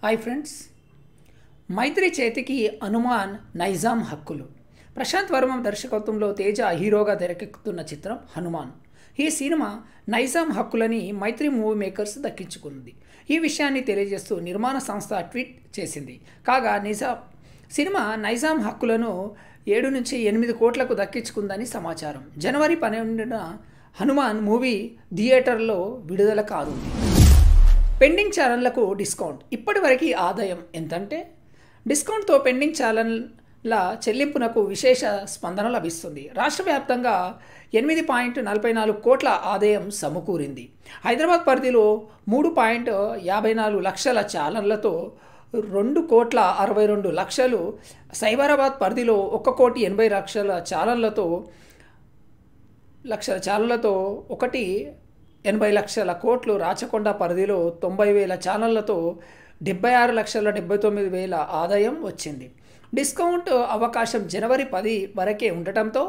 Hi friends, మైత్రి చేతికి హనుమాన్ నైజాం హక్కులు. ప్రశాంత్ వర్మ దర్శకత్వంలో తేజ హీరోగా తెరకెక్కుతున్న చిత్రం హనుమాన్. ఈ సినిమా నైజాం హక్కులని మైత్రి మూవీ మేకర్స్ దక్కించుకుంది. ఈ విషయాన్ని తెలియజేస్తూ నిర్మాణ సంస్థ ట్వీట్ చేసింది. కాగా సినిమా నైజాం హక్కులను 7 నుంచి 8 కోట్లకు దక్కించుకుందని సమాచారం. జనవరి 12న హనుమాన్ మూవీ థియేటర్లో విడుదల కానుంది. పెండింగ్ ఛానళ్లకు డిస్కౌంట్. ఇప్పటివరకు ఆదాయం ఎంతంటే డిస్కౌంట్తో పెండింగ్ ఛానళ్ల చెల్లింపునకు విశేష స్పందన లభిస్తుంది. రాష్ట్ర వ్యాప్తంగా 8.44 కోట్ల ఆదాయం సమకూరింది. హైదరాబాద్ పరిధిలో 3.54 లక్షల ఛానళ్లతో 2.62 కోట్ల, సైబరాబాద్ పరిధిలో 1.80 ఛానళ్లతో 1.80 కోట్లు, రాచకొండ పరిధిలో 90,000 ఛానళ్లతో 76,79,000 ఆదాయం వచ్చింది. డిస్కౌంట్ అవకాశం జనవరి 10 వరకే ఉండటంతో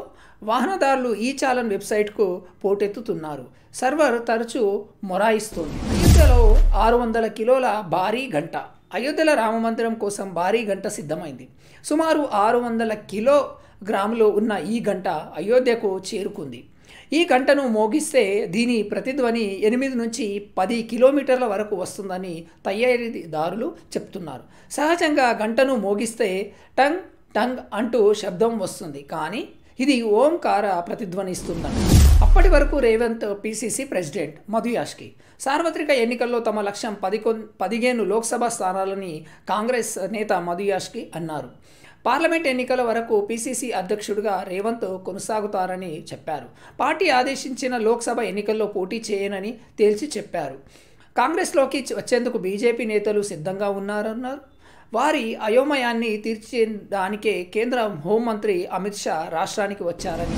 వాహనదారులు ఈ ఛానల్ వెబ్సైట్కు పోటెత్తుతున్నారు. సర్వర్ తరచూ మొరాయిస్తుంది. అయోధ్యలో 600 కిలోల భారీ గంట. అయోధ్యల రామమందిరం కోసం భారీ గంట సిద్ధమైంది. సుమారు 600 కిలోగ్రాములు ఉన్న ఈ గంట అయోధ్యకు చేరుకుంది. ఈ గంటను మోగిస్తే దీని ప్రతిధ్వని 8 నుంచి 10 కిలోమీటర్ల వరకు వస్తుందని తయారీదారులు చెప్తున్నారు. సహజంగా గంటను మోగిస్తే టంగ్ టంగ్ అంటూ శబ్దం వస్తుంది, కానీ ఇది ఓంకార ప్రతిధ్వనిస్తుందని. అప్పటి వరకు రేవంత్ పిసిసి ప్రెసిడెంట్ మధు యాష్కి సార్వత్రిక ఎన్నికల్లో తమ లక్ష్యం 15 లోక్సభ స్థానాలని కాంగ్రెస్ నేత మధు యాష్కి అన్నారు. పార్లమెంట్ ఎన్నికల వరకు పిసిసి అధ్యక్షుడిగా రేవంత్ కొనసాగుతారని చెప్పారు. పార్టీ ఆదేశించిన లోక్సభ ఎన్నికల్లో పోటీ చేయనని తేల్చి చెప్పారు. కాంగ్రెస్లోకి వచ్చేందుకు బీజేపీ నేతలు సిద్ధంగా ఉన్నారన్నారు. వారి అయోమయాన్ని తీర్చేదానికే కేంద్ర హోంమంత్రి అమిత్ షా రాష్ట్రానికి వచ్చారని.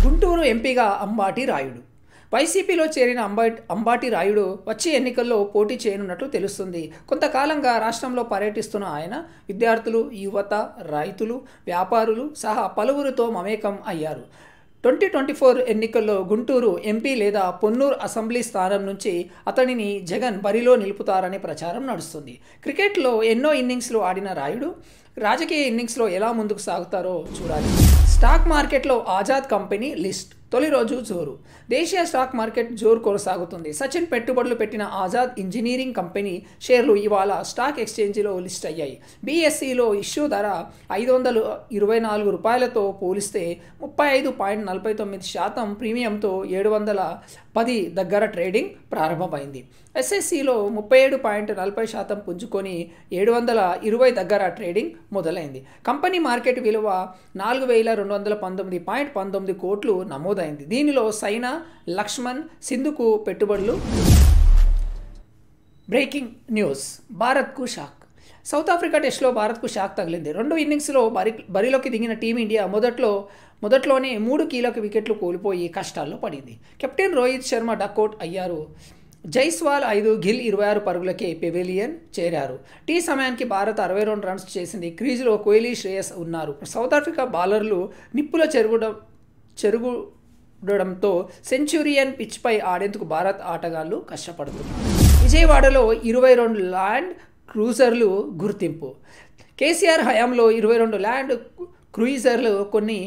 గుంటూరు ఎంపీగా అంబాటి రాయుడు. వైసీపీలో చేరిన అంబాటి రాయుడు వచ్చే ఎన్నికల్లో పోటీ చేయనున్నట్లు తెలుస్తుంది. కొంతకాలంగా రాష్ట్రంలో పర్యటిస్తున్న ఆయన విద్యార్థులు, యువత, రైతులు, వ్యాపారులు సహా పలువురితో మమేకం అయ్యారు. 2024 ఎన్నికల్లో గుంటూరు ఎంపీ లేదా పొన్నూరు అసెంబ్లీ స్థానం నుంచి అతనిని జగన్ బరిలో నిలుపుతారని ప్రచారం నడుస్తుంది. క్రికెట్లో ఎన్నో ఇన్నింగ్స్లు ఆడిన రాయుడు రాజకీయ ఇన్నింగ్స్లో ఎలా ముందుకు సాగుతారో చూడాలి. స్టాక్ మార్కెట్లో ఆజాద్ కంపెనీ లిస్ట్. తొలి రోజు జోరు. దేశీయ స్టాక్ మార్కెట్ జోరు కొనసాగుతుంది. సచిన్ పెట్టుబడులు పెట్టిన ఆజాద్ ఇంజనీరింగ్ కంపెనీ షేర్లు ఇవాళ స్టాక్ ఎక్స్చేంజ్లో లిస్ట్ అయ్యాయి. బీఎస్ఈలో ఇష్యూ ధర 524 రూపాయలతో పోలిస్తే 35.49% ప్రీమియంతో 710 దగ్గర ట్రేడింగ్ ప్రారంభమైంది. ఎస్ఎస్సిలో 37.40% పుంజుకొని 720 దగ్గర ట్రేడింగ్ మొదలైంది. కంపెనీ మార్కెట్ విలువ 4,219.19 కోట్లు నమోదైంది. దీనిలో సైనా, లక్ష్మణ్, సింధుకు పెట్టుబడులు. Breaking news. భారత్కు షాక్. సౌత్ ఆఫ్రికా టెస్ట్లో భారత్కు షాక్ తగిలింది. 2 ఇన్నింగ్స్లో బరిలోకి దిగిన టీమిండియా మొదట్లోనే 3 కీలక వికెట్లు కోల్పోయి కష్టాల్లో పడింది. కెప్టెన్ రోహిత్ శర్మ డకౌట్ అయ్యారు. జైస్వాల్ 5, గిల్ 26 పరుగులకే పెవిలియన్ చేరారు. టీ సమయానికి భారత్ 62 రన్స్ చేసింది. క్రీజులో కోహ్లీ, శ్రేయస్ ఉన్నారు. సౌత్ ఆఫ్రికా బౌలర్లు నిప్పుల చెరుగుడంతో సెంచురియన్ పిచ్పై ఆడేందుకు భారత్ ఆటగాళ్లు కష్టపడుతున్నారు. విజయవాడలో 22 ల్యాండ్ క్రూజర్లు గుర్తింపు. కేసీఆర్ హయాంలో 22 ల్యాండ్ క్రూయిజర్లు కొని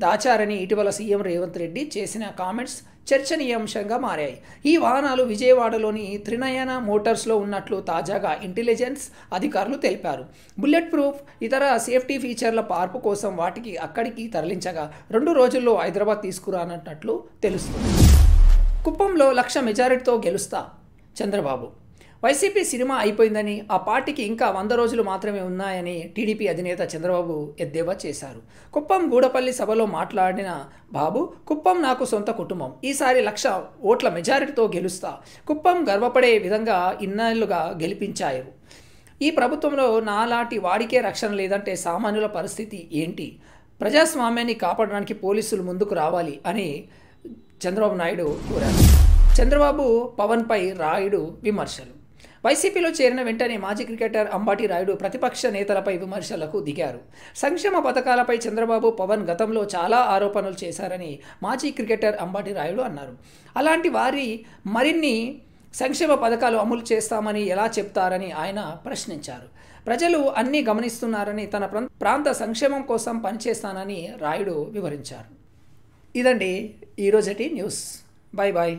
దాచారని ఇటీవల సీఎం రేవంత్ రెడ్డి చేసిన కామెంట్స్ చర్చనీయాంశంగా మారాయి. ఈ వాహనాలు విజయవాడలోని త్రినయన మోటార్స్లో ఉన్నట్లు తాజాగా ఇంటెలిజెన్స్ అధికారులు తెలిపారు. బుల్లెట్ ప్రూఫ్, ఇతర సేఫ్టీ ఫీచర్ల మార్పు కోసం వాటికి అక్కడికి తరలించగా 2 రోజుల్లో హైదరాబాద్ తీసుకురానున్నట్లు తెలుస్తుంది. కుప్పంలో 1,00,000 మెజారిటీతో గెలుస్తా చంద్రబాబు. వైసీపీ సినిమా అయిపోయిందని, ఆ పార్టీకి ఇంకా 100 రోజులు మాత్రమే ఉన్నాయని టీడీపీ అధినేత చంద్రబాబు ఎద్దేవా చేశారు. కుప్పం గూడపల్లి సభలో మాట్లాడిన బాబు, కుప్పం నాకు సొంత కుటుంబం, ఈసారి 1,00,000 ఓట్ల మెజారిటీతో గెలుస్తా, కుప్పం గర్వపడే విధంగా ఇన్నేళ్లుగా గెలిపించారు. ఈ ప్రభుత్వంలో నాలాంటి వాడికే రక్షణ లేదంటే సామాన్యుల పరిస్థితి ఏంటి? ప్రజాస్వామ్యాన్ని కాపాడడానికి పోలీసులు ముందుకు రావాలి అని చంద్రబాబు నాయుడు కోరారు. చంద్రబాబు పవన్పై రాయుడు విమర్శలు. వైసీపీలో చేరిన వెంటనే మాజీ క్రికెటర్ అంబాటి రాయుడు ప్రతిపక్ష నేతలపై విమర్శలకు దిగారు. సంక్షేమ పథకాలపై చంద్రబాబు, పవన్ గతంలో చాలా ఆరోపణలు చేశారని మాజీ క్రికెటర్ అంబాటి రాయుడు అన్నారు. అలాంటి వారి మరిన్ని సంక్షేమ పథకాలు అమలు చేస్తామని ఎలా చెప్తారని ఆయన ప్రశ్నించారు. ప్రజలు అన్నీ గమనిస్తున్నారని, తన ప్రాంత సంక్షేమం కోసం పనిచేస్తానని రాయుడు వివరించారు. ఇదండి ఈరోజటి న్యూస్. Bye bye.